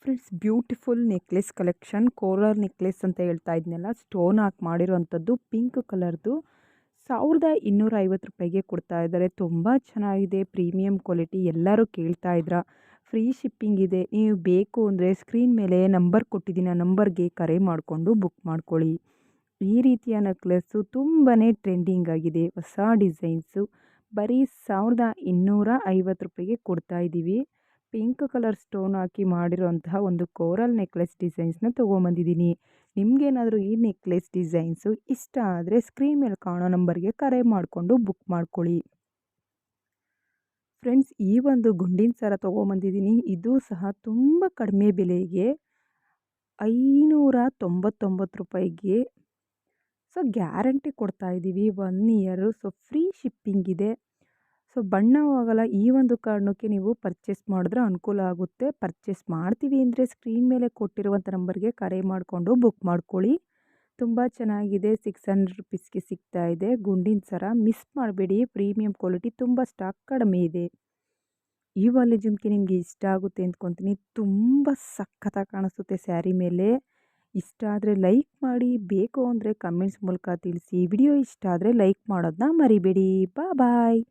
Friends, beautiful necklace collection, coral necklace ಅಂತ ಹೇಳ್ತಾ ಇದ್ನಲ್ಲ, ಸ್ಟೋನ್ ಹಾಕಿ ಮಾಡಿರೋವಂಥದ್ದು ಪಿಂಕ್ ಕಲರ್ದು. 1250 ರೂಪಾಯಿಗೆ ಕೊಡ್ತಾ ಇದ್ದಾರೆ. ತುಂಬ ಚೆನ್ನಾಗಿದೆ, ಪ್ರೀಮಿಯಂ ಕ್ವಾಲಿಟಿ. ಎಲ್ಲರೂ ಕೇಳ್ತಾ ಇದ್ರ. ಫ್ರೀ ಶಿಪ್ಪಿಂಗ್ ಇದೆ. ನೀವು ಬೇಕು ಅಂದರೆ ಸ್ಕ್ರೀನ್ ಮೇಲೆ ನಂಬರ್ ಕೊಟ್ಟಿದ್ದೀನಿ, ಆ ನಂಬರ್ಗೆ ಕರೆ ಮಾಡಿಕೊಂಡು ಬುಕ್ ಮಾಡ್ಕೊಳ್ಳಿ. ಈ ರೀತಿಯ ನೆಕ್ಲೆಸ್ಸು ತುಂಬಾ ಟ್ರೆಂಡಿಂಗ್ ಆಗಿದೆ. ಹೊಸ ಡಿಸೈನ್ಸು ಬರೀ 1250 ರೂಪಾಯಿಗೆ ಕೊಡ್ತಾ ಇದ್ದೀವಿ. ಪಿಂಕ್ ಕಲರ್ ಸ್ಟೋನ್ ಹಾಕಿ ಮಾಡಿರೋಂತಹ ಒಂದು ಕೋರಲ್ ನೆಕ್ಲೆಸ್ ಡಿಸೈನ್ಸ್ನ ತೊಗೊಂಬಂದಿದ್ದೀನಿ. ನಿಮಗೇನಾದರೂ ಈ ನೆಕ್ಲೆಸ್ ಡಿಸೈನ್ಸು ಇಷ್ಟ ಆದರೆ ಸ್ಕ್ರೀನ್ ಮೇಲೆ ಕಾಣೋ ನಂಬರ್ಗೆ ಕರೆ ಮಾಡಿಕೊಂಡು ಬುಕ್ ಮಾಡ್ಕೊಳ್ಳಿ. ಫ್ರೆಂಡ್ಸ್, ಈ ಒಂದು ಗುಂಡಿನ ಸರ ತೊಗೊಂಬಂದಿದ್ದೀನಿ. ಇದು ಸಹ ತುಂಬ ಕಡಿಮೆ ಬೆಲೆಗೆ 599 ರೂಪಾಯಿಗೆ. ಸೊ ಗ್ಯಾರಂಟಿ ಕೊಡ್ತಾ ಇದ್ದೀವಿ, 1 ಇಯರು. ಸೊ ಫ್ರೀ ಶಿಪ್ಪಿಂಗ್ ಇದೆ. ಸೊ ಬಣ್ಣ ಹೋಗಲ್ಲ. ಈ ಒಂದು ಕಾರಣಕ್ಕೆ ನೀವು ಪರ್ಚೇಸ್ ಮಾಡಿದ್ರೆ ಅನುಕೂಲ ಆಗುತ್ತೆ. ಪರ್ಚೇಸ್ ಮಾಡ್ತೀವಿ ಅಂದರೆ ಸ್ಕ್ರೀನ್ ಮೇಲೆ ಕೊಟ್ಟಿರುವಂಥ ನಂಬರ್ಗೆ ಕರೆ ಮಾಡಿಕೊಂಡು ಬುಕ್ ಮಾಡ್ಕೊಳ್ಳಿ. ತುಂಬ ಚೆನ್ನಾಗಿದೆ. 600 ರುಪೀಸ್ಗೆ ಸಿಗ್ತಾ ಇದೆ ಗುಂಡಿನ ಸರ. ಮಿಸ್ ಮಾಡಬೇಡಿ. ಪ್ರೀಮಿಯಂ ಕ್ವಾಲಿಟಿ, ತುಂಬ ಸ್ಟಾಕ್ ಕಡಿಮೆ ಇದೆ. ಈ ವಾಲೆ ಜುಮ್ಕಿ ನಿಮಗೆ ಇಷ್ಟ ಆಗುತ್ತೆ ಅಂದ್ಕೊತೀನಿ. ತುಂಬ ಸಖತ್ತಾಗಿ ಕಾಣಿಸುತ್ತೆ ಸ್ಯಾರಿ ಮೇಲೆ. ಇಷ್ಟ ಆದರೆ ಲೈಕ್ ಮಾಡಿ, ಬೇಕು ಅಂದರೆ ಕಮೆಂಟ್ಸ್ ಮೂಲಕ ತಿಳಿಸಿ. ವಿಡಿಯೋ ಇಷ್ಟ ಆದರೆ ಲೈಕ್ ಮಾಡೋದನ್ನ ಮರಿಬೇಡಿ. ಬಾಯ್.